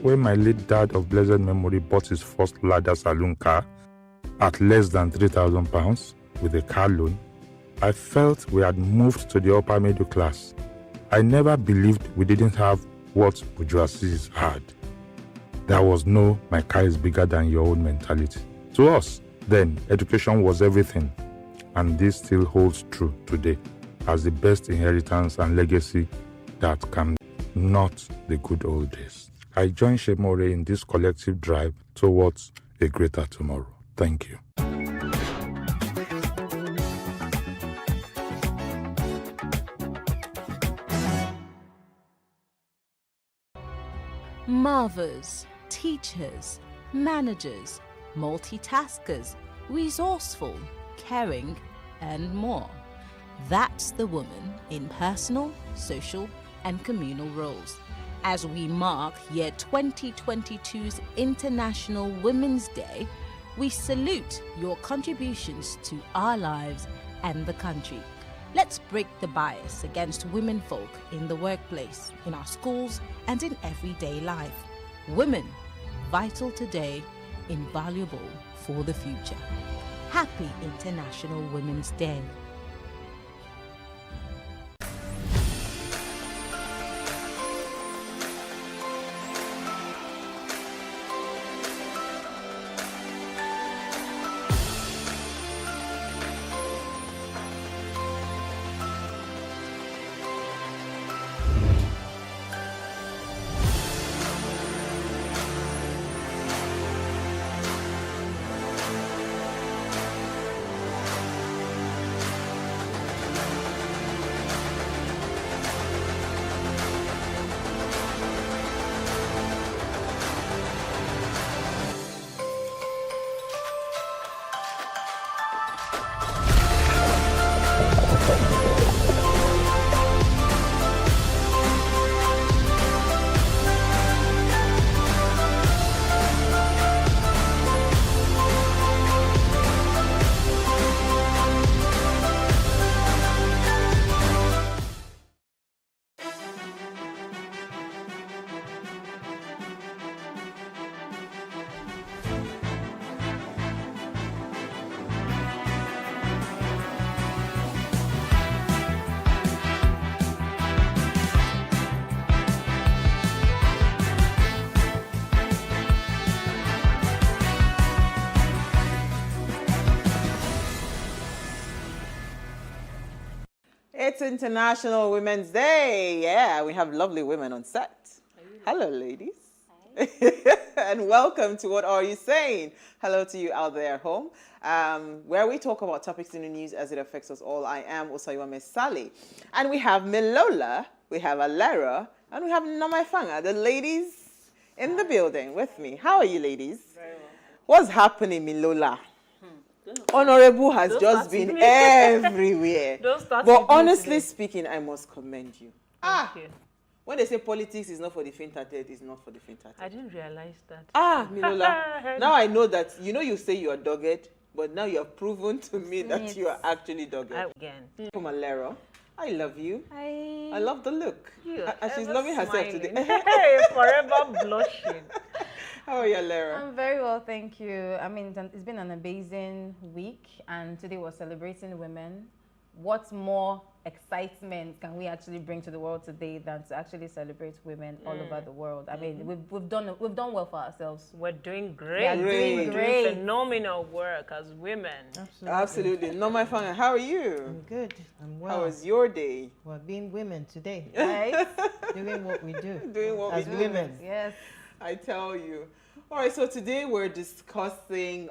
when my late dad of blessed memory bought his first ladder saloon car at less than £3,000 with a car loan, I felt we had moved to the upper middle class. I never believed we didn't have what bourgeoisies had. There was no "my car is bigger than your own" mentality. To us, then, education was everything, and this still holds true today as the best inheritance and legacy that can, not the good old days. I join Shemore in this collective drive towards a greater tomorrow. Thank you. Mothers, teachers, managers, multitaskers, resourceful, caring, and more. That's the woman in personal, social, and communal roles. As we mark year 2022's International Women's Day, we salute your contributions to our lives and the country. Let's break the bias against womenfolk in the workplace, in our schools, and in everyday life. Women, vital today, invaluable for the future. Happy International Women's Day. It's International Women's Day. Yeah, we have lovely women on set. Hello, ladies. And welcome to What Are You Saying? Hello to you out there at home, where we talk about topics in the news as it affects us all. I am Osayuame Sally. And we have Milola, we have Alera, and we have Namaifanga, the ladies in the building with me. How are you, ladies? Very well. What's happening, Milola? Honorable has just been everywhere. But honestly speaking, I must commend you. Thank you. When they say politics is not for the faint-hearted, it's not for the faint-hearted. I didn't realize that. Milola, now I know that, you say you are dogged, but now you have proven to me that you are actually dogged. Again. Pumalero, I love you. Hi. I love the look. She's loving herself today. Hey, forever blushing. How are you, Alera? I'm very well, thank you. I mean, it's been an amazing week, and today we're celebrating women. What more excitement can we actually bring to the world today than to actually celebrate women all over the world? I mean, we've done well for ourselves. We're doing great. We're doing great. Phenomenal work as women. Absolutely. No, my friend, how are you? I'm good. I'm well. How was your day? We're being women today. Right? Doing what we do. Doing what as we do. women. Yes. I tell you. All right, so today we're discussing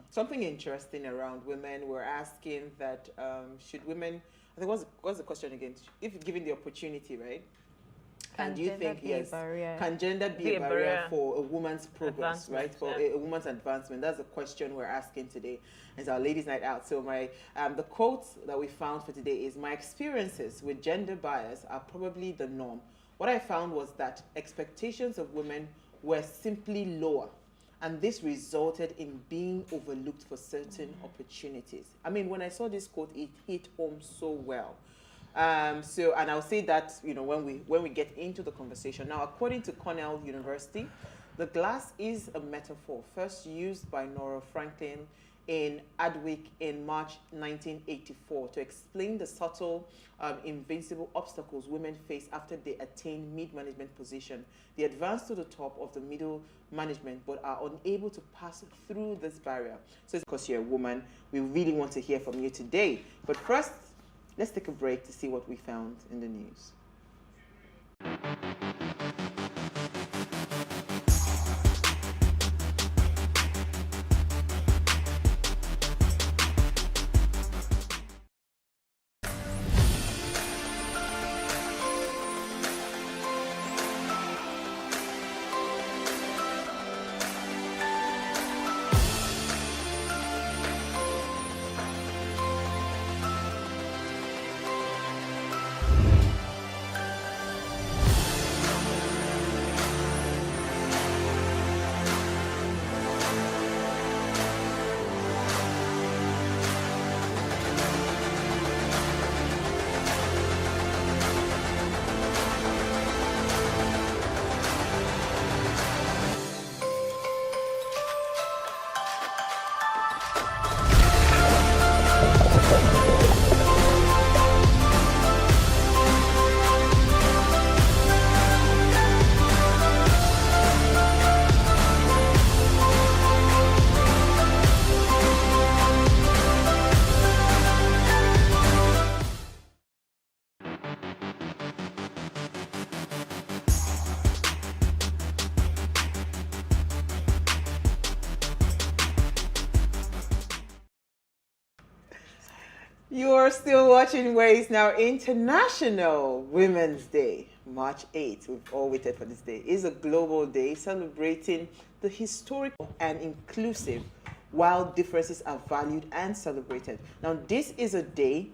something interesting around women. We're asking that should women, I think, what's the question again? If given the opportunity, right? And do you think, yes, can gender be a barrier for a woman's progress, right? For a woman's advancement? That's the question we're asking today. It's our ladies' night out. So the quote that we found for today is, "My experiences with gender bias are probably the norm. What I found was that expectations of women were simply lower, and this resulted in being overlooked for certain opportunities." I mean, when I saw this quote, it hit home so well. So, and I'll say that, you know, when we get into the conversation. Now, according to Cornell University, the glass is a metaphor first used by Nora Franklin in Adweek in March 1984 to explain the subtle, invincible obstacles women face after they attain mid-management position. They advance to the top of the middle management but are unable to pass through this barrier. So it's because you're a woman, we really want to hear from you today. But first, let's take a break to see what we found in the news. You're still watching Ways Now. International Women's Day, March 8th. We've all waited for this day. Is a global day celebrating the historical and inclusive while differences are valued and celebrated. Now, this is a day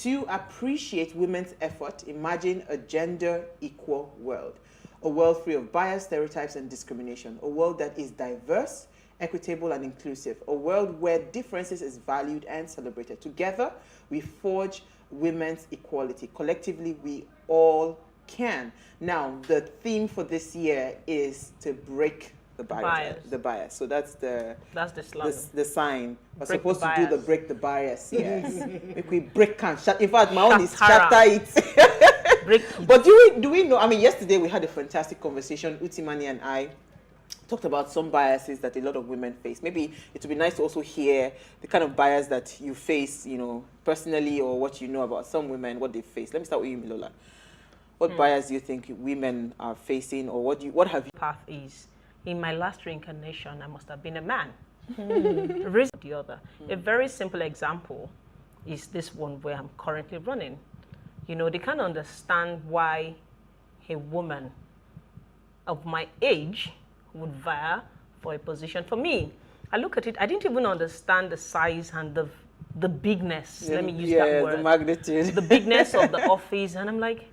to appreciate women's effort. Imagine a gender equal world, a world free of bias, stereotypes, and discrimination, a world that is diverse, equitable, and inclusive, a world where differences is valued and celebrated. Together, we forge women's equality. Collectively, we all can. Now, the theme for this year is to break the bias. The bias. So that's the slogan. The sign. We're Break supposed the to do the bias. break the bias. Yes. If we break can. In fact, my own is Shattara. shatter it. Break it. But do we know? I mean, yesterday we had a fantastic conversation. Utimani and I talked about some biases that a lot of women face. Maybe it would be nice to also hear the kind of bias that you face, you know, personally, or what you know about some women, what they face. Let me start with you, Milola. What bias do you think women are facing, or what have you? Path is, in my last reincarnation, I must have been a man. The reason or the other. A very simple example is this one where I'm currently running. You know, they can't understand why a woman of my age would vie for a position. For me, I look at it, I didn't even understand the size and the bigness, let me use that word. The magnitude. The bigness of the office, and I'm like,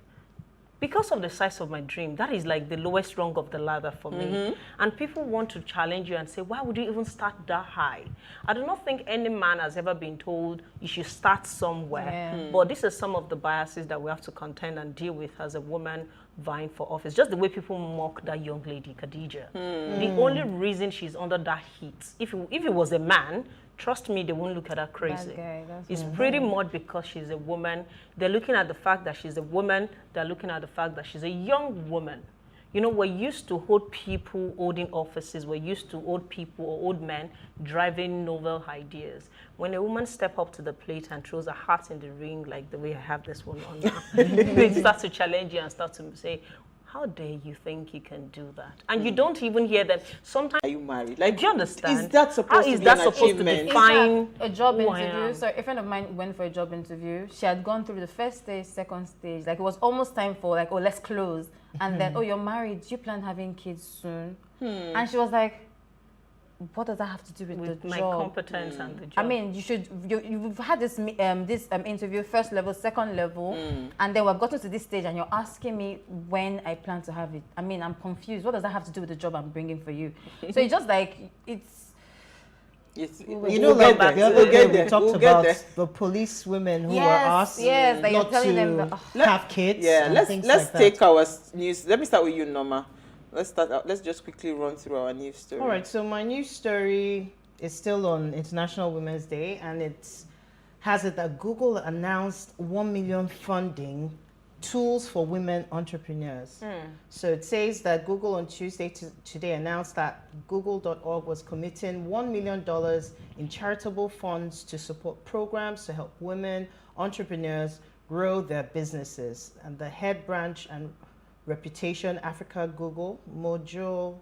because of the size of my dream, that is like the lowest rung of the ladder for me. And people want to challenge you and say, why would you even start that high? I do not think any man has ever been told you should start somewhere. But this is some of the biases that we have to contend and deal with as a woman vying for office. Just the way people mock that young lady, Khadija. The only reason she's under that heat, if it was a man, trust me, they won't look at her crazy. It's pretty much because she's a woman. They're looking at the fact that she's a woman. They're looking at the fact that she's a young woman. You know, we're used to old people holding offices. We're used to old people or old men driving novel ideas. When a woman steps up to the plate and throws her heart in the ring, like the way I have this one on now, they start to challenge you and start to say, how dare you think you can do that? And you don't even hear them. Sometimes, are you married? Like, do you understand? Is that supposed to be an achievement? Define a job who I interview? am? So a friend of mine went for a job interview. She had gone through the first stage, second stage. Like, it was almost time for, like, oh, let's close. And then, oh, you're married. Do you plan having kids soon? And she was like, what does that have to do with the my job? competence and the job? I mean, you've had this interview, first level, second level, and then we've gotten to this stage, and you're asking me when I plan to have it. I mean, I'm confused. What does that have to do with the job I'm bringing for you? So it's just like, You know, like the other day we talked about the police women who were asked that you're not telling them to that, have kids. Yeah, and let's things like that. take our news. Let me start with you, Norma. Let's start out. Let's just quickly run through our news story. All right, so my news story is still on International Women's Day, and it has it that Google announced 1 million funding tools for women entrepreneurs. So it says that Google on Tuesday today announced that Google.org was committing $1 million in charitable funds to support programs to help women entrepreneurs grow their businesses. And the head branch and Reputation Africa Google, Mojola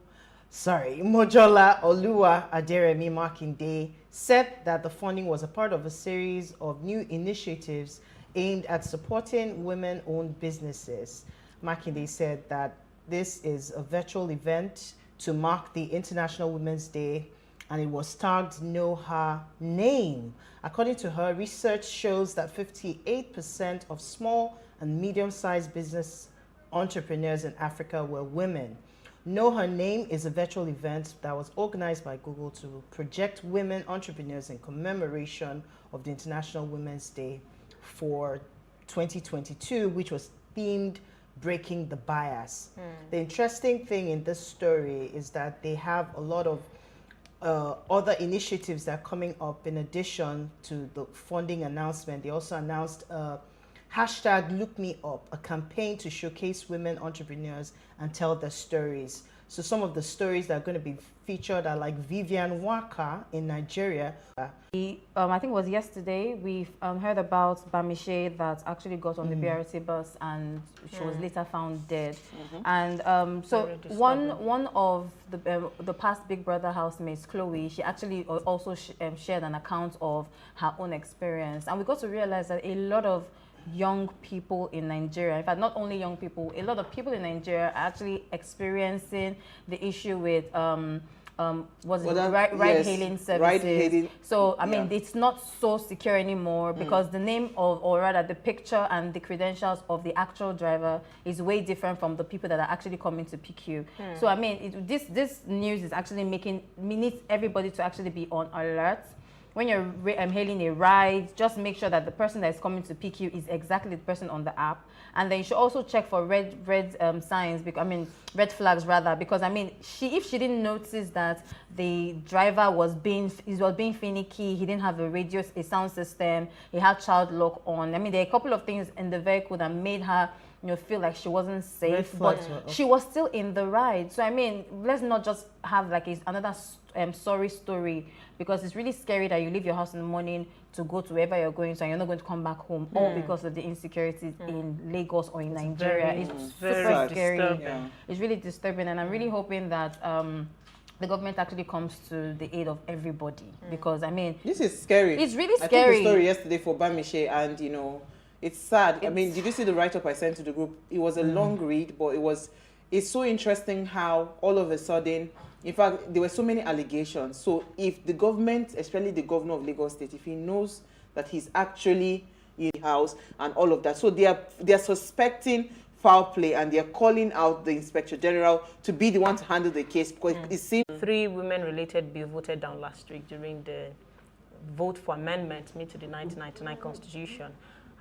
Oluwa Aderemi Makinde, said that the funding was a part of a series of new initiatives aimed at supporting women-owned businesses. Makinde said that this is a virtual event to mark the International Women's Day, and it was tagged Know Her Name. According to her, research shows that 58% of small and medium-sized business entrepreneurs in Africa were women. Know Her Name is a virtual event that was organized by Google to project women entrepreneurs in commemoration of the International Women's Day for 2022, which was themed Breaking the Bias. The interesting thing in this story is that they have a lot of other initiatives that are coming up in addition to the funding announcement. They also announced hashtag Look Me Up, a campaign to showcase women entrepreneurs and tell their stories. So some of the stories that are going to be featured are like Vivian Waka in Nigeria. I think it was yesterday, we heard about Bamishe that actually got on the BRT bus and she was later found dead. And so one of the past Big Brother housemates, Chloe, she actually also shared an account of her own experience. And we got to realize that a lot of young people in Nigeria, in fact, not only young people, a lot of people in Nigeria are actually experiencing the issue with ride-hailing services. So, I mean, it's not so secure anymore because the name of, or rather the picture and the credentials of the actual driver is way different from the people that are actually coming to pick you. So, I mean, this news is actually needs everybody to actually be on alert. When you're hailing a ride, just make sure that the person that is coming to pick you is exactly the person on the app. And then you should also check for red signs, red flags rather, because I mean, if she didn't notice that the driver was being finicky, he didn't have a sound system, he had child lock on. I mean, there are a couple of things in the vehicle that made her feel like she wasn't safe, but she was still in the ride. So I mean, let's not just have like another sorry story, because it's really scary that you leave your house in the morning to go to wherever you're going to and you're not going to come back home, all because of the insecurities in Lagos or in Nigeria. It's super scary. It's really disturbing, and I'm really hoping that the government actually comes to the aid of everybody, because I mean, this is scary. It's really scary. I told the story yesterday for Bamishe, and it's sad. I mean, did you see the write-up I sent to the group? It was a long read, but it's so interesting how all of a sudden, in fact, there were so many allegations. So if the government, especially the governor of Lagos State, if he knows that he's actually in the house and all of that, so they are suspecting foul play, and they're calling out the Inspector General to be the one to handle the case, because it seems 3 women-related bill voted down last week during the vote for amendment made to the 1999 Constitution.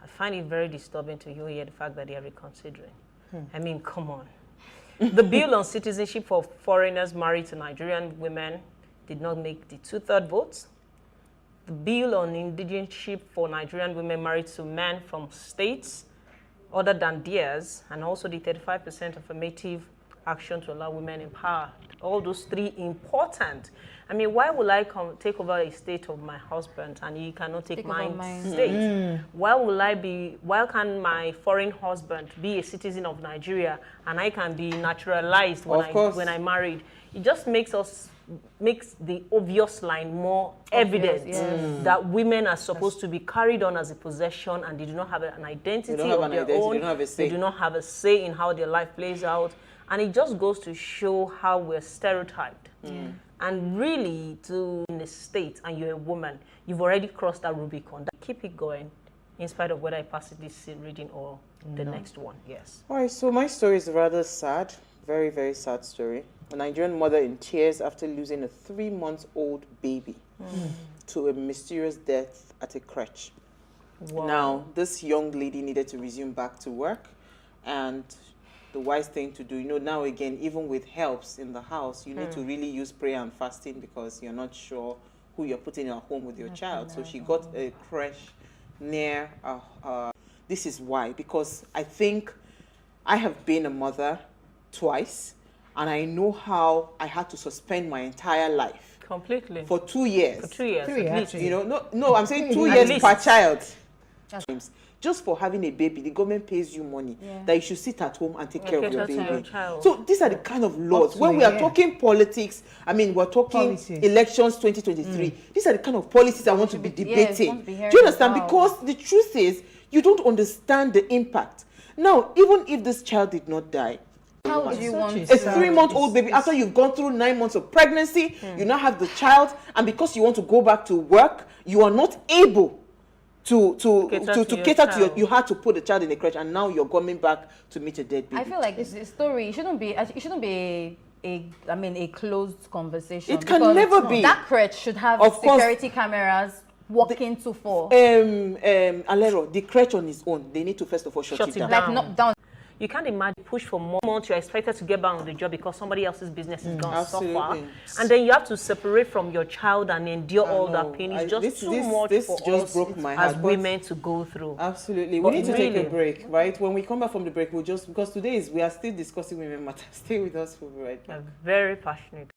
I find it very disturbing to hear the fact that they are reconsidering. I mean, come on. The bill on citizenship for foreigners married to Nigerian women did not make the 2/3 votes. The bill on indigenship for Nigerian women married to men from states other than theirs, and also the 35% affirmative action to allow women in power. All those 3 important. I mean, why will I take over a state of my husband and he cannot take my state? Why can my foreign husband be a citizen of Nigeria and I can be naturalized when I married? It just makes the obvious line more evident that women are supposed to be carried on as a possession, and they do not have an identity of their own. They do not have a say in how their life plays out. And it just goes to show how we're stereotyped. And really, in the state, and you're a woman, you've already crossed that Rubicon. Keep it going, in spite of whether I pass this reading or the next one. Yes. All right, so my story is rather sad. Very, very sad story. A Nigerian mother in tears after losing a 3-month-old baby to a mysterious death at a crèche. Wow. Now, this young lady needed to resume back to work, and the wise thing to do, now again, even with helps in the house, you need to really use prayer and fasting because you're not sure who you're putting in a home with your child. So she got a crèche near this is why, because I think I have been a mother twice, and I know how I had to suspend my entire life Completely. for 2 years. For 2 years, Three, at least. actually. No, I'm saying 2 At years least. per child. Just for having a baby, the government pays you money that you should sit at home and take care of your care of your baby. child. So these are the kind of laws. to When a we are year. talking politics, I mean, we're talking Policies. elections 2023. These are the kind of policies I want to be debating. want to be Do heard you understand? about. Because the truth is, you don't understand the impact. Now, even if this child did not die, How do you want a to? 3-month-old baby, after you've gone through 9 months of pregnancy, you now have the child, and because you want to go back to work, you are not able to Cater to your cater to your, child. you had to put the child in a crèche, and now you're coming back to meet a dead baby. I feel like the story shouldn't be a closed conversation. It can because never be. That crèche should have Of course. security cameras walking to four. Alero, the crèche on its own, they need to first of all shut it down. Like not down. You can't imagine push for more months. You're expected to get back on the job because somebody else's business is going to suffer. Absolutely. And then you have to separate from your child and endure all know. that pain. It's just This- too this- much this for just us broke my as heart, but- women to go through. Absolutely. But We need to take a really- break, right? When we come back from the break, we'll just, because today we are still discussing women matter. Stay with us. We'll be right back. They're very passionate.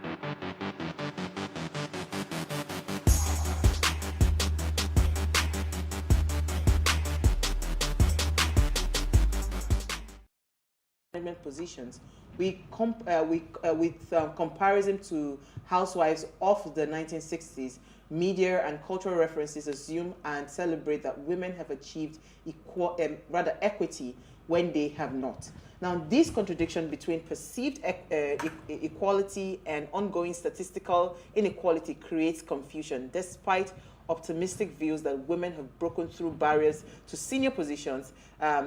Management positions. With comparison to housewives of the 1960s, media and cultural references assume and celebrate that women have achieved equity when they have not. Now, this contradiction between perceived equality and ongoing statistical inequality creates confusion, despite optimistic views that women have broken through barriers to senior positions.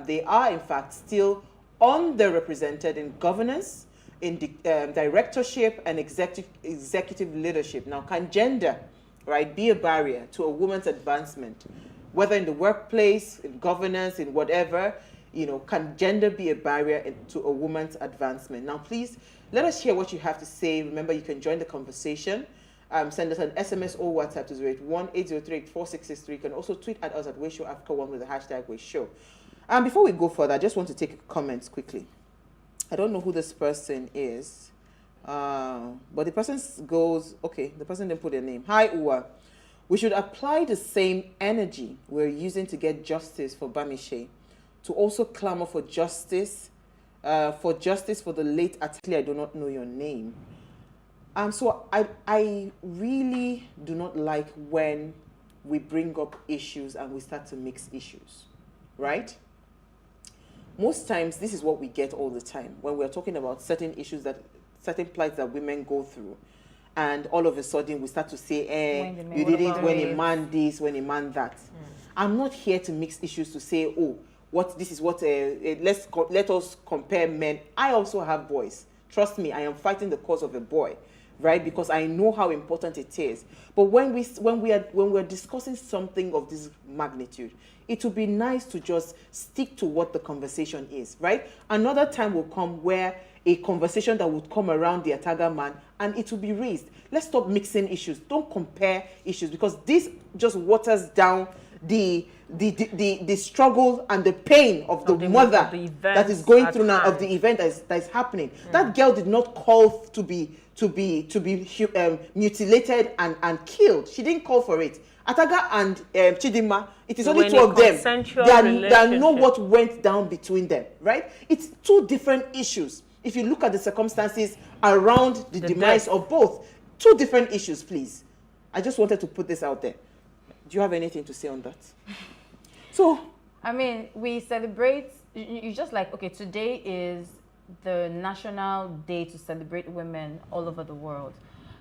They are, in fact, still underrepresented in governance, in directorship, and executive leadership. Now, can gender, right, be a barrier to a woman's advancement, whether in the workplace, in governance, in whatever? Can gender be a barrier to a woman's advancement? Now, please let us hear what you have to say. Remember, you can join the conversation. Send us an SMS or WhatsApp to 081-8038-4663. You can also tweet at us at WayShowAfrica1 with the hashtag WayShow. Before we go further, I just want to take comments quickly. I don't know who this person is, but the person goes, okay, the person didn't put their name. Hi, Uwa. We should apply the same energy we're using to get justice for Bamishe to also clamor for justice for the late Atakli. I do not know your name. So I really do not like when we bring up issues and we start to mix issues, right? Most times, this is what we get all the time when we're talking about certain issues, certain plights that women go through. And all of a sudden, we start to say, you did it when a man this, when a man that. I'm not here to mix issues to say, let us compare men. I also have boys. Trust me, I am fighting the cause of a boy, right? Because I know how important it is. But when we're discussing something of this magnitude, it would be nice to just stick to what the conversation is, right? Another time will come where a conversation that would come around the Ataga man and it will be raised. Let's stop mixing issues. Don't compare issues, because this just waters down the struggle and the pain of the mother that is going through now, of the event that is happening. That girl did not call to be mutilated and killed. She didn't call for it. Ataga and Chidinma, it is only two of them. They know what went down between them, right? It's two different issues. If you look at the circumstances around the demise of both, two different issues, please. I just wanted to put this out there. Do you have anything to say on that? So, I mean, we celebrate, you just like, okay, today is the National Day to celebrate women all over the world.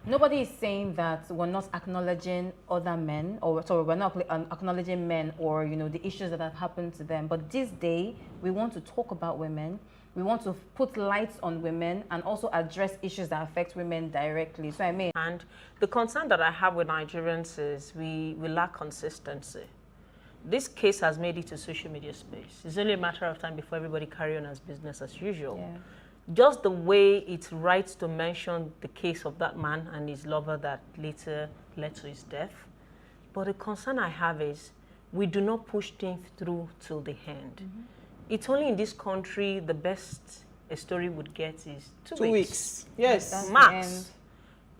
Nobody is saying that we're not acknowledging other men, or sorry, we're not acknowledging men or, the issues that have happened to them. But this day, we want to talk about women. We want to put lights on women and also address issues that affect women directly. So I mean, And the concern that I have with Nigerians is we lack consistency. This case has made it to social media space. It's only a matter of time before everybody carry on as business as usual. yeah. Just the way it's right to mention the case of that man and his lover that later led to his death. But the concern I have is we do not push things through till the end. It's only in this country the best a story would get is 2 weeks. Yes. That's the Max. end.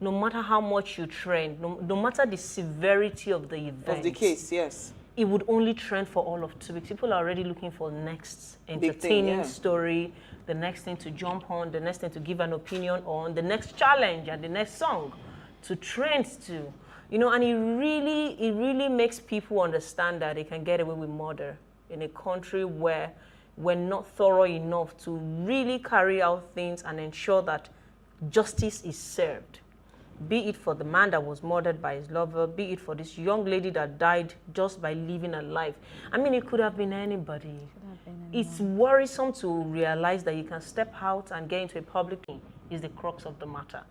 No matter how much you trend, no matter the severity of the event, Of the case, yes. it would only trend for all of 2 weeks. People are already looking for next entertaining yeah. story, the next thing to jump on, the next thing to give an opinion on, the next challenge and the next song to trend to. You know, and it really makes people understand that they can get away with murder in a country where we're not thorough enough to really carry out things and ensure that justice is served. Be it for the man that was murdered by his lover, be it for this young lady that died just by living a life. I mean, it could have been anybody. It's worrisome to realize that you can step out and get into a public thing is the crux of the matter.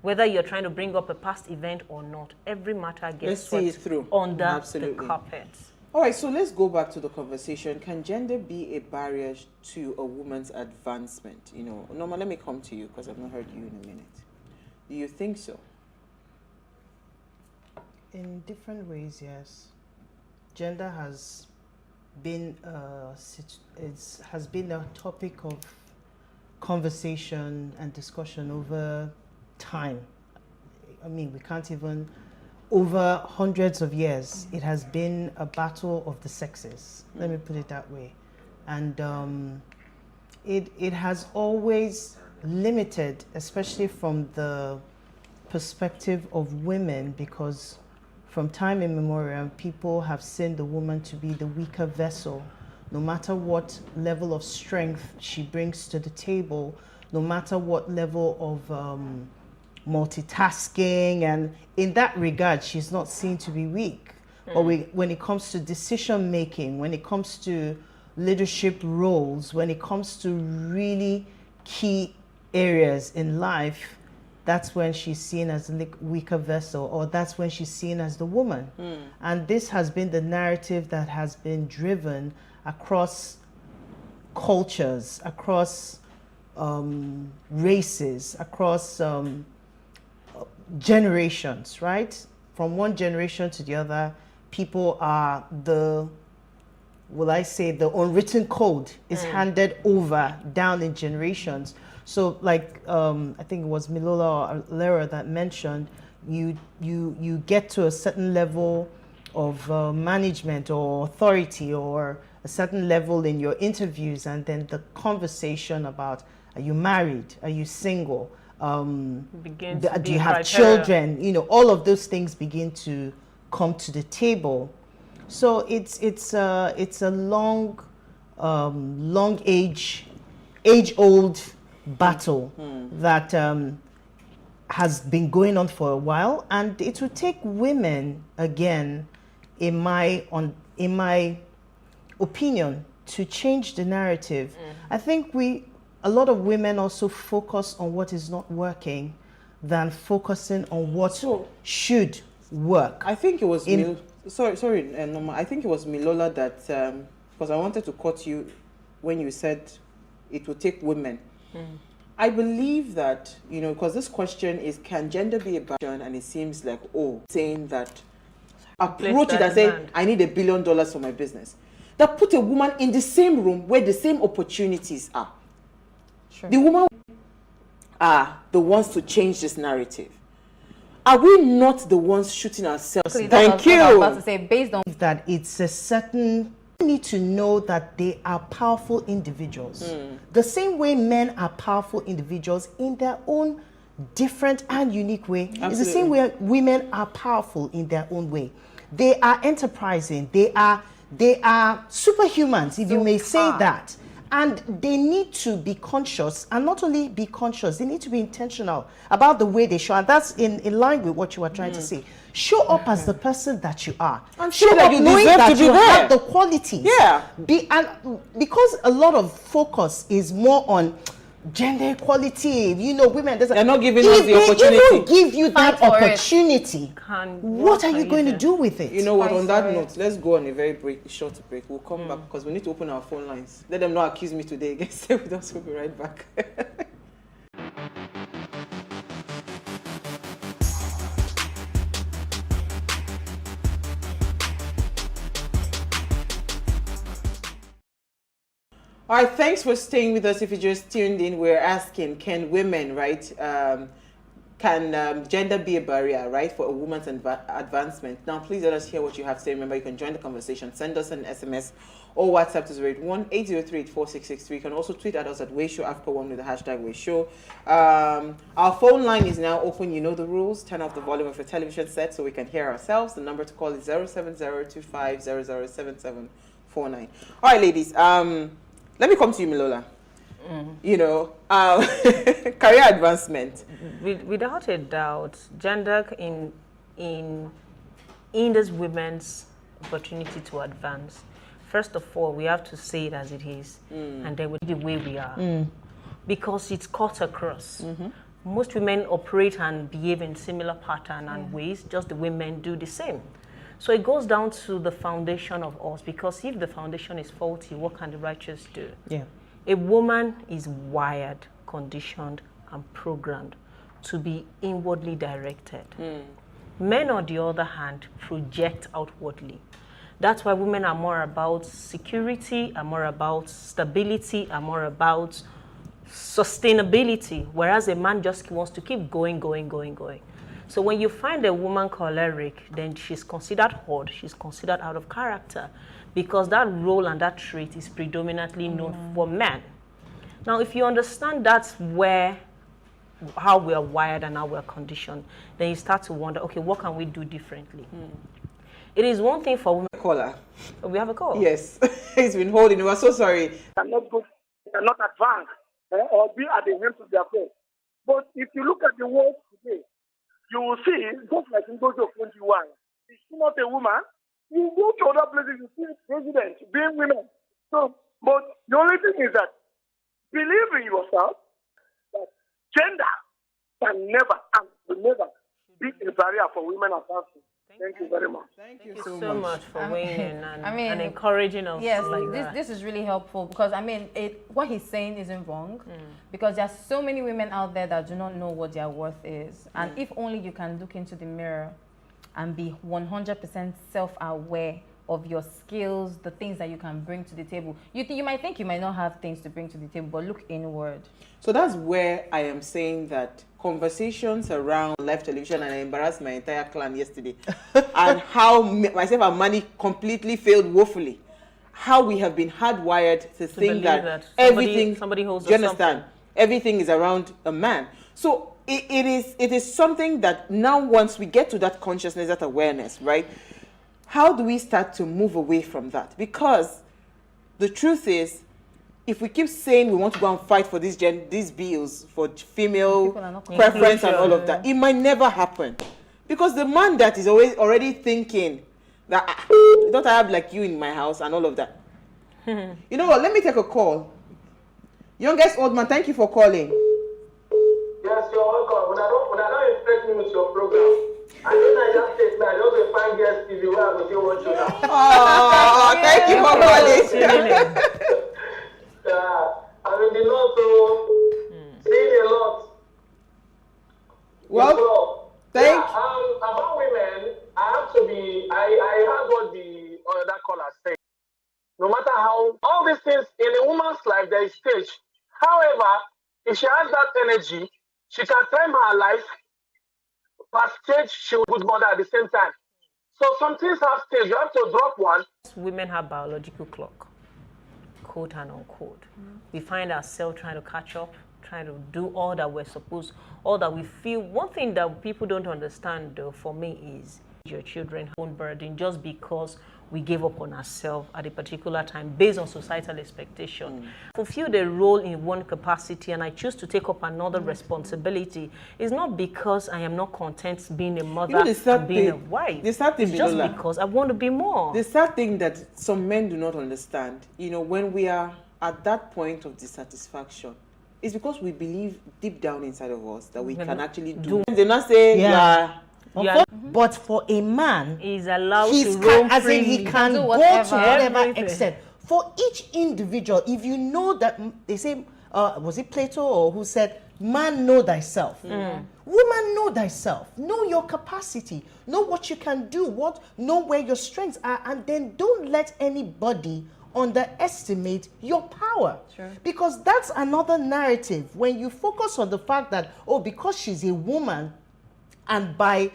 Whether you're trying to bring up a past event or not, every matter Let's gets see it swept through. under the Absolutely. carpet. All right, so let's go back to the conversation. Can gender be a barrier to a woman's advancement? You know, Norma, let me come to you because I've not heard you in a minute. Do you think so? In different ways, yes. Gender has been has been a topic of conversation and discussion over time. I mean, we can't even, over hundreds of years, it has been a battle of the sexes. Let me put it that way. And it has always limited, especially from the perspective of women, because from time immemorial, people have seen the woman to be the weaker vessel. No matter what level of strength she brings to the table, no matter what level of multitasking, and in that regard, she's not seen to be weak. But when it comes to decision making, when it comes to leadership roles, when it comes to really key areas in life, that's when she's seen as a weaker vessel, or that's when she's seen as the woman. And this has been the narrative that has been driven across cultures, across races, across generations, right? From one generation to the other, people are the, will I say, the unwritten code is handed over down in generations. So like, I think it was Milola or Lera that mentioned, you get to a certain level of management or authority, or a certain level in your interviews, and then the conversation about, are you married? Are you single? Do you have children? You know, all of those things begin to come to the table. So it's a long age old battle that has been going on for a while, and it will take women, again, in my opinion, to change the narrative. I think a lot of women also focus on what is not working than focusing on what should work. I think it was Norma. I think it was Milola that, because I wanted to quote you when you said it will take women. I believe that, you know, because this question is, can gender be a barrier? And it seems like, saying that, approach it and say, I need $1 billion for my business. That put a woman in the same room where the same opportunities are. Sure. The women are the ones to change this narrative. Are we not the ones shooting ourselves? Thank you. I was about to say, based on that, it's a certain need to know that they are powerful individuals. The same way men are powerful individuals in their own different and unique way. Absolutely. It's the same way women are powerful in their own way. They are enterprising. They are superhumans, if you may say that. And they need to be conscious, and not only be conscious, they need to be intentional about the way they show. And that's in line with what you were trying to say. Show up as the person that you are. And show feel like up you knowing deserve that to be you there. have the qualities. Yeah. Because a lot of focus is more on gender equality, women. They're not giving us the opportunity. If they don't give you that Fight for it. opportunity, what are you going to do with it? You know what? On that Sorry. note, let's go on a very short break. We'll come back because we need to open our phone lines. Let them not accuse me today again. Stay with us. We'll be right back. All right, thanks for staying with us. If you just tuned in, we're asking, can women, can gender be a barrier, right, for a woman's advancement? Now, please let us hear what you have to say. Remember, you can join the conversation. Send us an SMS or WhatsApp to 081-803-4663. You can also tweet at us at PlusTvAfrica1 with the hashtag WayShow. Our phone line is now open. You know the rules. Turn off the volume of your television set so we can hear ourselves. The number to call is 07025007749. All right, ladies. Let me come to you, Milola. Career advancement. Without a doubt, gender in this women's opportunity to advance. First of all, we have to say it as it is, and then the way we are, because it's cut across. Most women operate and behave in similar pattern and ways. Just the women do the same. So it goes down to the foundation of us, because if the foundation is faulty, what can the righteous do? Yeah. A woman is wired, conditioned, and programmed to be inwardly directed. Men, on the other hand, project outwardly. That's why women are more about security, are more about stability, are more about sustainability, whereas a man just wants to keep going. So when you find a woman choleric, then she's considered odd, she's considered out of character, because that role and that trait is predominantly known for men. Now, if you understand that's how we are wired and how we are conditioned, then you start to wonder, okay, what can we do differently? It is one thing for women. Caller. We have a call. Yes. He's been holding. We're so sorry. Cannot go, cannot advance or be at the helm of their faith. But if you look at the world today, you will see, just like in those of 21, she's not a woman. You go to other places, you see presidents being women. So, but the only thing is that believe in yourself that gender can never and will never be a barrier for women advancing. Thank you very much. Thank you so much for weighing in and I encouraging us. Yes, like that. this is really helpful, because what he's saying isn't wrong, because there are so many women out there that do not know what their worth is, and if only you can look into the mirror and be 100% self-aware of your skills, the things that you can bring to the table. You might think you might not have things to bring to the table, but look inward. So that's where I am saying that conversations around live television, and I embarrassed my entire clan yesterday, and how myself and Manny completely failed woefully. How we have been hardwired to think that somebody holds. Do you understand? Everything is around a man. So it is something that now, once we get to that consciousness, that awareness, right? How do we start to move away from that? Because the truth is, if we keep saying we want to go and fight for these bills for female preference and all of that, it might never happen. Because the man that is already thinking that, don't I have like you in my house and all of that. You know what? Let me take a call. Youngest old man, thank you for calling. Yes, you're welcome. When I don't expect me with your program, I think I just take that. I just find guest TV where I will see what you have. Oh, thank you for calling. I'm in the north, so seeing a lot. Well, about women, I have to be. I heard what the other caller said. No matter how all these things in a woman's life, there is stage. However, if she has that energy, she can time her life. But stage, she will good mother at the same time. So some things have stage. You have to drop one. Women have biological clock, quote and unquote. We find ourselves trying to catch up, trying to do all that we're supposed, all that we feel. One thing that people don't understand, though, for me is your children own burden just because we gave up on ourselves at a particular time based on societal expectation. Fulfill the role in one capacity and I choose to take up another responsibility is not because I am not content being a mother and being a wife. The sad thing, it's just because I want to be more. The sad thing that some men do not understand, when we are at that point of dissatisfaction, is because we believe deep down inside of us that we can actually do. They not say, But for a man, he's allowed to roam as in freely. he can go to whatever extent. For each individual, if you know that, they say, was it Plato or who said, man, know thyself. Woman, know thyself. Know your capacity. Know what you can do. Know where your strengths are. And then don't let anybody underestimate your power. Because that's another narrative. When you focus on the fact that, because she's a woman, and by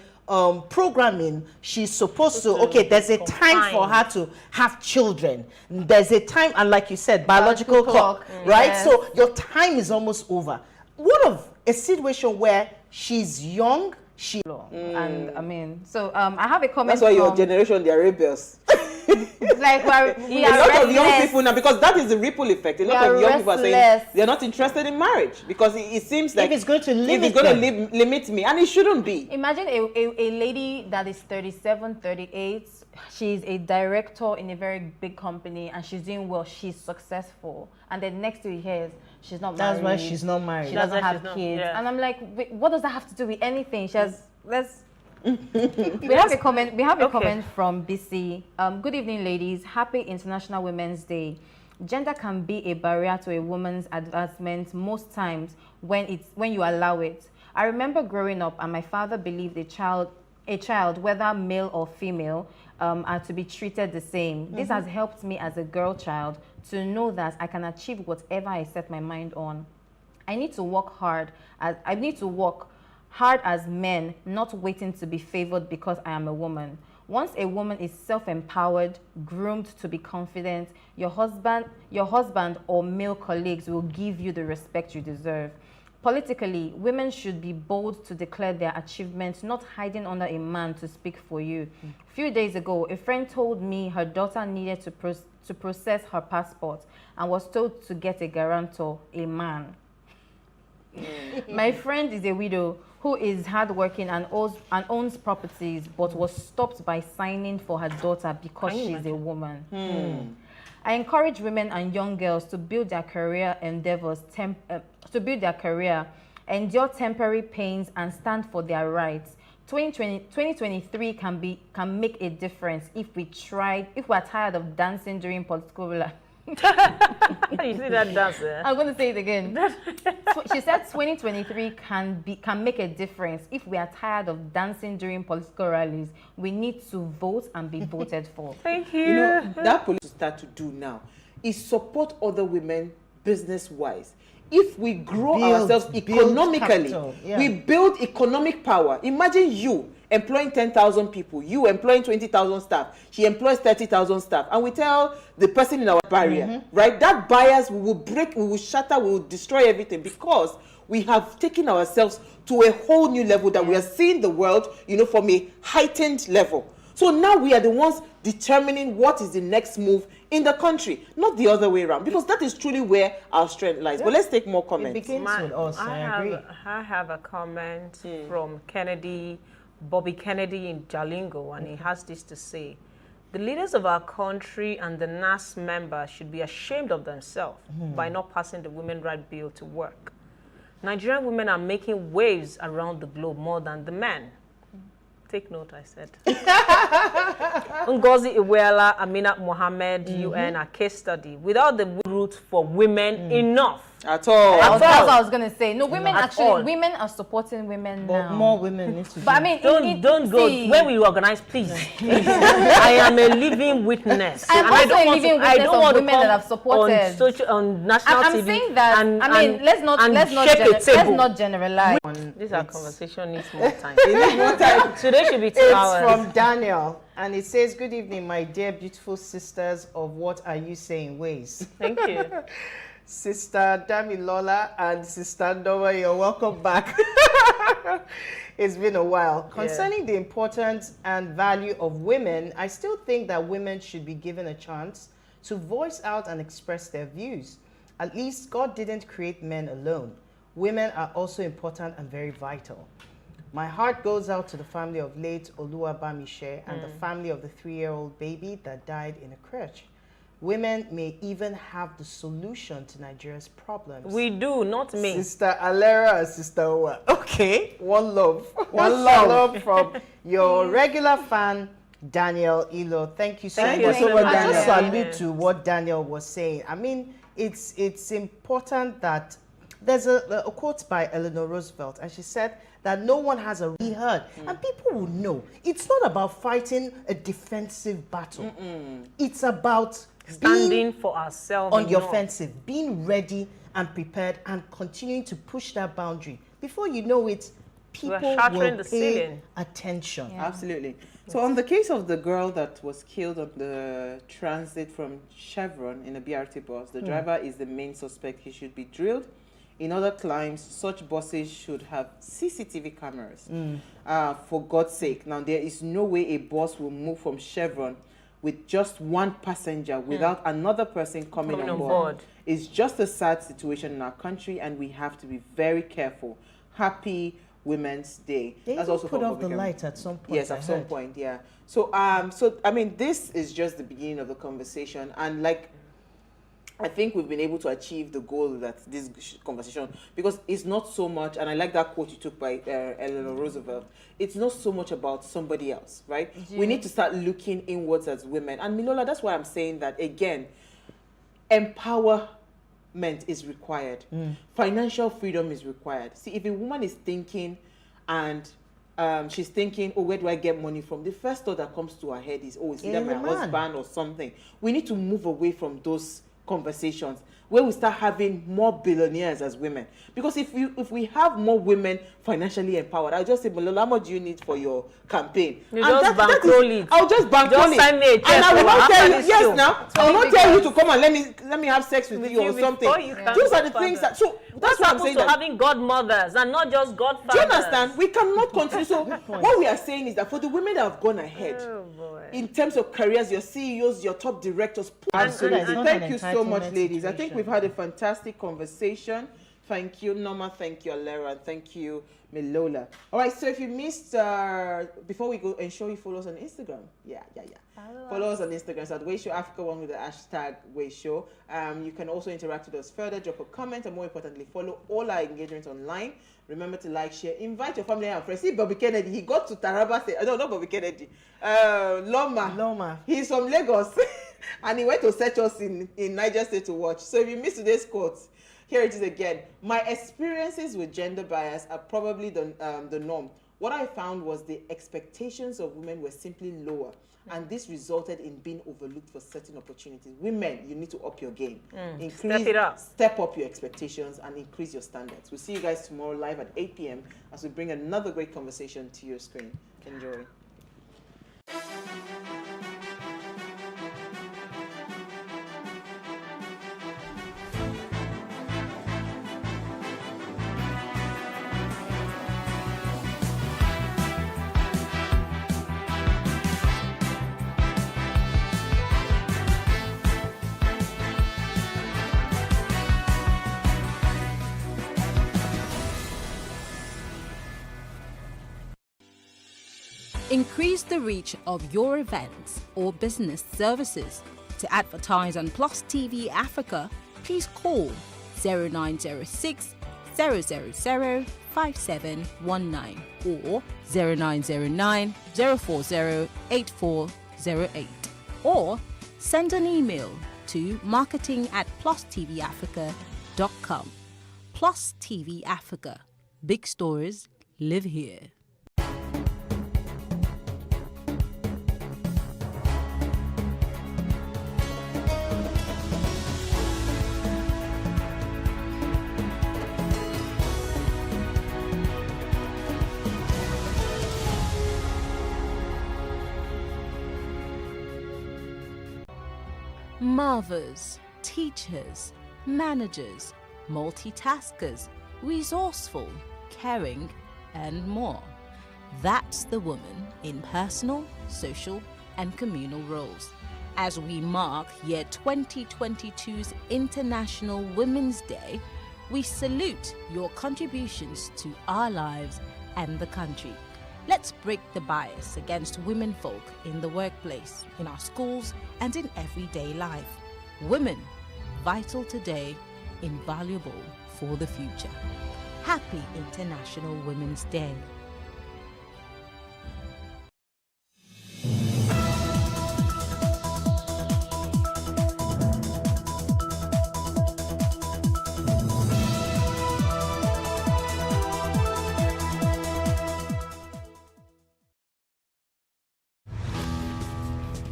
programming, she's supposed to, there's a time for her to have children. There's a time, and like you said, biological clock, right? Yes. So your time is almost over. What of a situation where she's young, and I mean, so I have a comment. That's why your generation, they are rebels. Like we a are lot of young people now, because that is the ripple effect. A lot of young people are saying they're not interested in marriage because it seems like it's going to limit me, and it shouldn't be. Imagine a lady that is 37, 38. She's a director in a very big company and she's doing well. She's successful, and then next to her, she's not married. That's why she's not married. She doesn't have kids, and I'm like, wait, what does that have to do with anything? She has we have a comment. We have a comment from BC. Good evening, ladies. Happy International Women's Day. Gender can be a barrier to a woman's advancement most times when you allow it. I remember growing up, and my father believed a child, whether male or female, are to be treated the same. This has helped me as a girl child to know that I can achieve whatever I set my mind on. I need to work hard as men, not waiting to be favored because I am a woman. Once a woman is self-empowered, groomed to be confident, your husband or male colleagues will give you the respect you deserve. Politically, women should be bold to declare their achievements, not hiding under a man to speak for you. A few days ago, a friend told me her daughter needed to process her passport and was told to get a guarantor, a man. My friend is a widow who is hardworking and owns properties, but was stopped by signing for her daughter because she's a woman. I encourage women and young girls to build their career endeavors, endure temporary pains, and stand for their rights. 2023 can make a difference if we're tired of dancing during political rally. You see that dance there? I'm going to say it again. She said 2023 can make a difference. If we are tired of dancing during political rallies, we need to vote and be voted for. Thank you. That police start to do now is support other women business-wise. If we grow ourselves economically, we build economic power. Imagine you employing 10,000 people, you employing 20,000 staff, she employs 30,000 staff, and we tell the person in our barrier, right? That bias, we will break, we will shatter, we will destroy everything, because we have taken ourselves to a whole new level that we are seeing the world, from a heightened level. So now we are the ones determining what is the next move in the country, not the other way around, because that is truly where our strength lies. But let's take more comments. It begins with us. I have a comment from Bobby Kennedy in Jalingo, and he has this to say: the leaders of our country and the NAS members should be ashamed of themselves by not passing the Women Rights Bill to work. Nigerian women are making waves around the globe more than the men. Take note, I said. Ngozi Iweala, Aminat Mohammed, UN, a case study. Without the route for women enough. At all. That's what I was going to say. No, women women are supporting women now. More women need to But I mean, don't go. When we organize, please. I am a living witness. I'm also a living witness of women that have supported. On national I'm TV. Saying that, let's not generalize. This our conversation needs more time. Today should be 2 hours. It's from Daniel, and it says, "Good evening, my dear beautiful sisters of What Are You Saying Ways." Thank you. Sister Damilola and Sister Ndowa, you're welcome back. It's been a while. Concerning the importance and value of women, I still think that women should be given a chance to voice out and express their views. At least God didn't create men alone. Women are also important and very vital. My heart goes out to the family of late Oluwabamishe and the family of the 3-year-old baby that died in a crèche. Women may even have the solution to Nigeria's problems. We do, not me. Sister Alera and Sister Owa. Okay, one love. One love from your regular fan, Daniel Ilo. Thank you so much. Thank you so much, I just Daniel. salute to what Daniel was saying. I mean, it's important that there's a quote by Eleanor Roosevelt, and she said that no one has a really heard. And people will know. It's not about fighting a defensive battle. It's about Standing being for ourselves on the not- offensive, being ready and prepared and continuing to push that boundary. Before you know it, people shattering will the pay ceiling. attention. Absolutely. So on the case of the girl that was killed on the transit from Chevron in a BRT bus, the driver is the main suspect. He should be drilled. In other climes, such buses should have CCTV cameras. For God's sake. Now, there is no way a bus will move from Chevron with just one passenger without another person coming on board. It's just a sad situation in our country, and we have to be very careful. Happy Women's Day. They That's even also put for off the Public light at some point. Yes, at some point, yeah. So, I mean, this is just the beginning of the conversation, and like, I think we've been able to achieve the goal that this conversation, because it's not so much, and I like that quote you took by Eleanor Roosevelt. It's not so much about somebody else, right? We need to start looking inwards as women. And Milola, that's why I'm saying that again. Empowerment is required. Financial freedom is required. See, if a woman is thinking and she's thinking, oh, where do I get money from? The first thought that comes to her head is, oh, it's either my husband or something. We need to move away from those conversations where we start having more billionaires as women. Because if we have more women financially empowered, I'll just say, Malola, how much do you need for your campaign? You just bankroll it. I'll just bankroll Just it. sign me a check And I will for not after tell you, this yes, show. now, I will not tell you to come and let me have sex with you or before something. you can Those are the go things further. that, so that's What what I'm happens saying. to that- having godmothers and not just godfathers? do you understand? We cannot continue. So what we are saying is that for the women that have gone ahead, Oh, boy. in terms of careers, your CEOs, your top directors, Absolutely. It's not thank an you so much, entitlement ladies. I think situation. we've had a fantastic conversation. Thank you, Norma. Thank you, Alera. And thank you, Milola. All right, so if you missed, before we go, ensure you follow us on Instagram. Yeah. Follow us on Instagram. So at PlusTvAfrica, one with the hashtag PlusTvAfrica. You can also interact with us further, drop a comment, and more importantly, follow all our engagements online. Remember to like, share, invite your family and friends. See Bobby Kennedy, he got to Taraba State. No, not Bobby Kennedy. Loma. He's from Lagos. And he went to search us in Niger State to watch. So if you missed today's quotes, here it is again. My experiences with gender bias are probably the norm. What I found was the expectations of women were simply lower. And this resulted in being overlooked for certain opportunities. Women, you need to up your game. Step it up. Step up your expectations and increase your standards. We'll see you guys tomorrow live at 8 p.m. as we bring another great conversation to your screen. Enjoy. Increase the reach of your events or business services. To advertise on Plus TV Africa, please call 0906 000 5719 or 0909 040 8408 or send an email to marketing@plustvafrica.com. Plus TV Africa. Big stories live here. Marvers, teachers, managers, multitaskers, resourceful, caring, and more. That's the woman in personal, social, and communal roles. As we mark year 2022's International Women's Day, we salute your contributions to our lives and the country. Let's break the bias against womenfolk in the workplace, in our schools, and in everyday life. Women, vital today, invaluable for the future. Happy International Women's Day.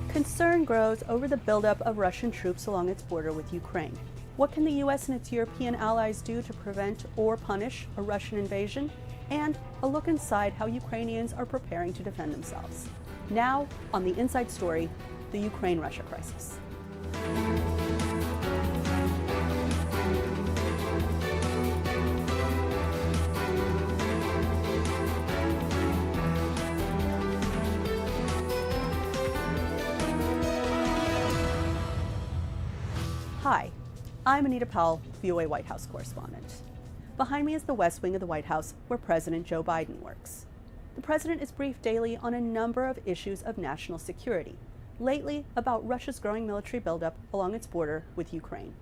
Concern grows over the buildup of Russian troops along its border with Ukraine. What can the U.S. and its European allies do to prevent or punish a Russian invasion? And a look inside how Ukrainians are preparing to defend themselves. Now, on the Inside Story, the Ukraine-Russia crisis. Hi, I'm Anita Powell, VOA White House correspondent. Behind me is the West Wing of the White House, where President Joe Biden works. The president is briefed daily on a number of issues of national security, lately about Russia's growing military buildup along its border with Ukraine.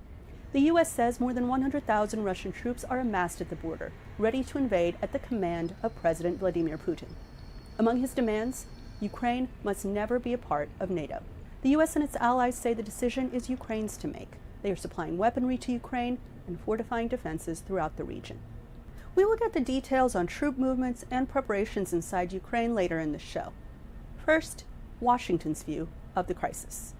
The U.S. says more than 100,000 Russian troops are amassed at the border, ready to invade at the command of President Vladimir Putin. Among his demands, Ukraine must never be a part of NATO. The U.S. and its allies say the decision is Ukraine's to make. They are supplying weaponry to Ukraine and fortifying defenses throughout the region. We will get the details on troop movements and preparations inside Ukraine later in the show. First, Washington's view of the crisis.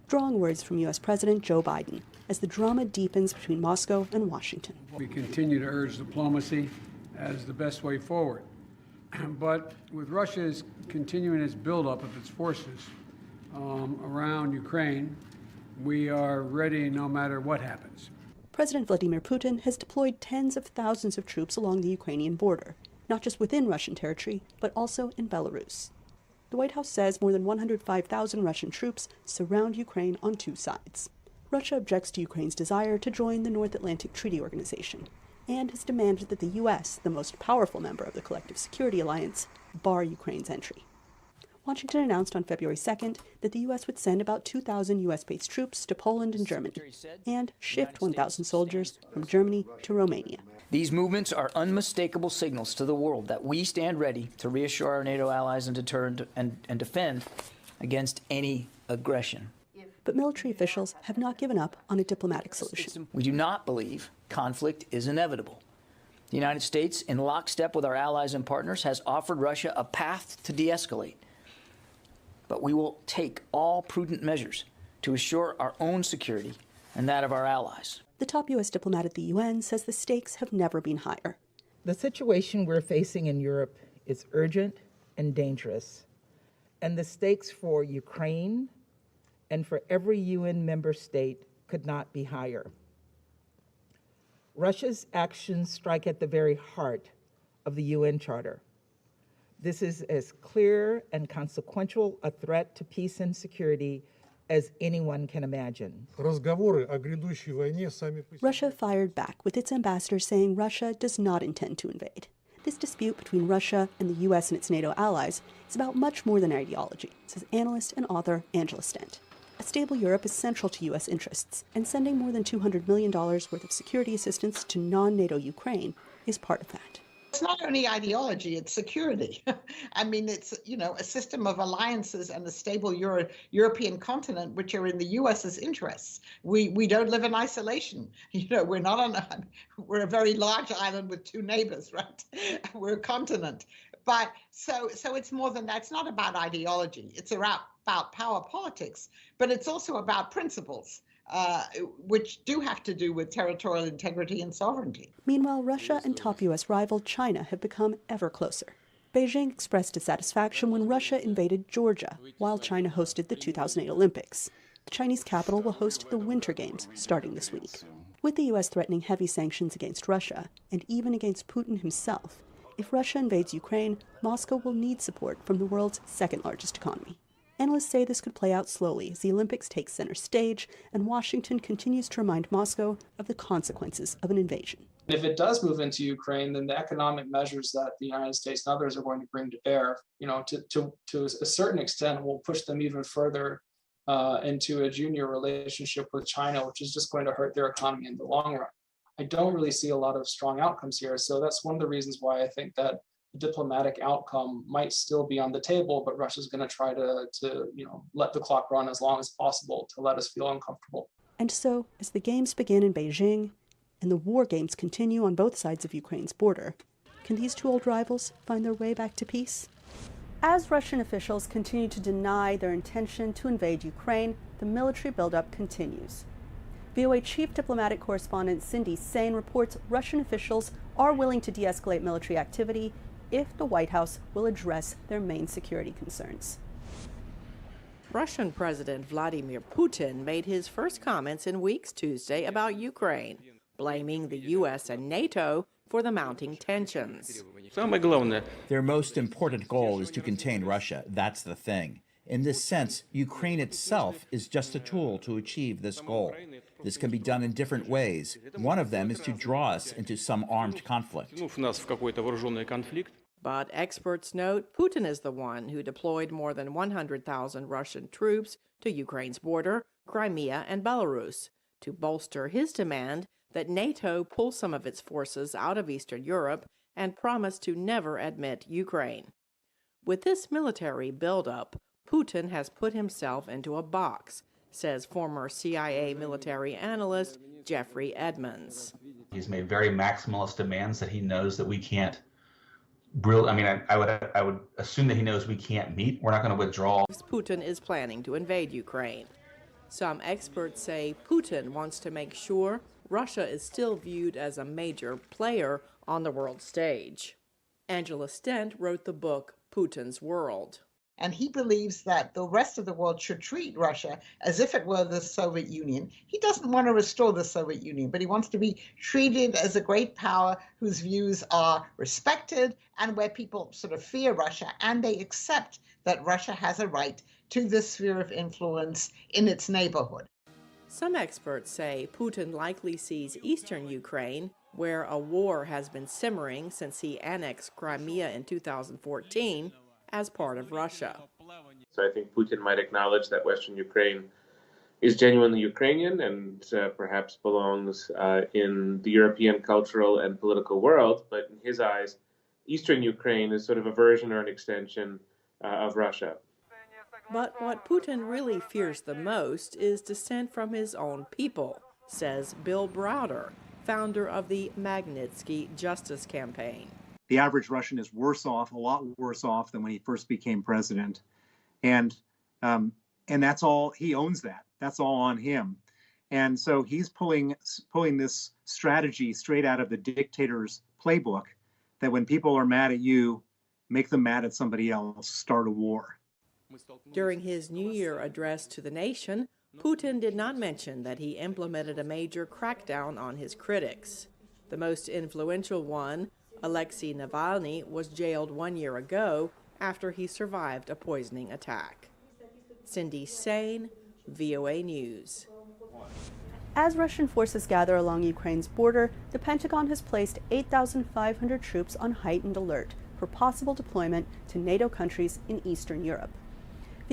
Strong words from U.S. President Joe Biden as the drama deepens between Moscow and Washington. We continue to urge diplomacy as the best way forward. But with Russia's continuing its buildup of its forces around Ukraine, we are ready no matter what happens. President Vladimir Putin has deployed tens of thousands of troops along the Ukrainian border, not just within Russian territory, but also in Belarus. The White House says more than 105,000 Russian troops surround Ukraine on two sides. Russia objects to Ukraine's desire to join the North Atlantic Treaty Organization and has demanded that the U.S., the most powerful member of the Collective Security Alliance, bar Ukraine's entry. Washington announced on February 2nd that the U.S. would send about 2,000 U.S.-based troops to Poland and Germany and shift 1,000 soldiers from Germany to Romania. These movements are unmistakable signals to the world that we stand ready to reassure our NATO allies and deter and defend against any aggression. But military officials have not given up on a diplomatic solution. We do not believe conflict is inevitable. The United States, in lockstep with our allies and partners, has offered Russia a path to de-escalate. But we will take all prudent measures to assure our own security and that of our allies. The top U.S. diplomat at the UN says the stakes have never been higher. The situation we're facing in Europe is urgent and dangerous, and the stakes for Ukraine and for every UN member state could not be higher. Russia's actions strike at the very heart of the UN Charter. This is as clear and consequential a threat to peace and security as anyone can imagine. Russia fired back, with its ambassador saying Russia does not intend to invade. This dispute between Russia and the U.S. and its NATO allies is about much more than ideology, says analyst and author Angela Stent. A stable Europe is central to U.S. interests, and sending more than $200 million worth of security assistance to non-NATO Ukraine is part of that. It's not only ideology, it's security. I mean, it's, a system of alliances and a stable European continent, which are in the U.S.'s interests. We don't live in isolation. We're a very large island with two neighbors, right? We're a continent. But so it's more than that. It's not about ideology. It's about power politics, but it's also about principles. Which do have to do with territorial integrity and sovereignty. Meanwhile, Russia and top U.S. rival China have become ever closer. Beijing expressed dissatisfaction when Russia invaded Georgia, while China hosted the 2008 Olympics. The Chinese capital will host the Winter Games starting this week. With the U.S. threatening heavy sanctions against Russia, and even against Putin himself, If Russia invades Ukraine, Moscow will need support from the world's second largest economy. Analysts say this could play out slowly as the Olympics take center stage and Washington continues to remind Moscow of the consequences of an invasion. If it does move into Ukraine, then the economic measures that the United States and others are going to bring to bear, to a certain extent, will push them even further into a junior relationship with China, which is just going to hurt their economy in the long run. I don't really see a lot of strong outcomes here. So that's one of the reasons why I think that the diplomatic outcome might still be on the table, but Russia's going to try to let the clock run as long as possible to let us feel uncomfortable. And so, as the games begin in Beijing and the war games continue on both sides of Ukraine's border, can these two old rivals find their way back to peace? As Russian officials continue to deny their intention to invade Ukraine, the military buildup continues. VOA Chief Diplomatic Correspondent Cindy Sain reports Russian officials are willing to de-escalate military activity if the White House will address their main security concerns. Russian President Vladimir Putin made his first comments in weeks Tuesday about Ukraine, blaming the U.S. and NATO for the mounting tensions. Their most important goal is to contain Russia. That's the thing. In this sense, Ukraine itself is just a tool to achieve this goal. This can be done in different ways. One of them is to draw us into some armed conflict. But experts note Putin is the one who deployed more than 100,000 Russian troops to Ukraine's border, Crimea, and Belarus to bolster his demand that NATO pull some of its forces out of Eastern Europe and promise to never admit Ukraine. With this military buildup, Putin has put himself into a box, says former CIA military analyst Jeffrey Edmonds. He's made very maximalist demands that he knows that we can't. I would assume that he knows we can't meet. We're not going to withdraw. Putin is planning to invade Ukraine. Some experts say Putin wants to make sure Russia is still viewed as a major player on the world stage. Angela Stent wrote the book Putin's World. And he believes that the rest of the world should treat Russia as if it were the Soviet Union. He doesn't want to restore the Soviet Union, but he wants to be treated as a great power whose views are respected and where people sort of fear Russia and they accept that Russia has a right to this sphere of influence in its neighborhood. Some experts say Putin likely sees eastern Ukraine, where a war has been simmering since he annexed Crimea in 2014, as part of Russia. So I think Putin might acknowledge that Western Ukraine is genuinely Ukrainian and perhaps belongs in the European cultural and political world, but in his eyes, Eastern Ukraine is sort of a version or an extension of Russia. But what Putin really fears the most is dissent from his own people, says Bill Browder, founder of the Magnitsky Justice Campaign. The average Russian is worse off, a lot worse off than when he first became president. And that's all, he owns that. That's all on him. And so he's pulling this strategy straight out of the dictator's playbook that when people are mad at you, make them mad at somebody else, start a war. During his New Year address to the nation, Putin did not mention that he implemented a major crackdown on his critics. The most influential one, Alexei Navalny, was jailed 1 year ago after he survived a poisoning attack. Cindy Sain, VOA News. As Russian forces gather along Ukraine's border, the Pentagon has placed 8,500 troops on heightened alert for possible deployment to NATO countries in Eastern Europe.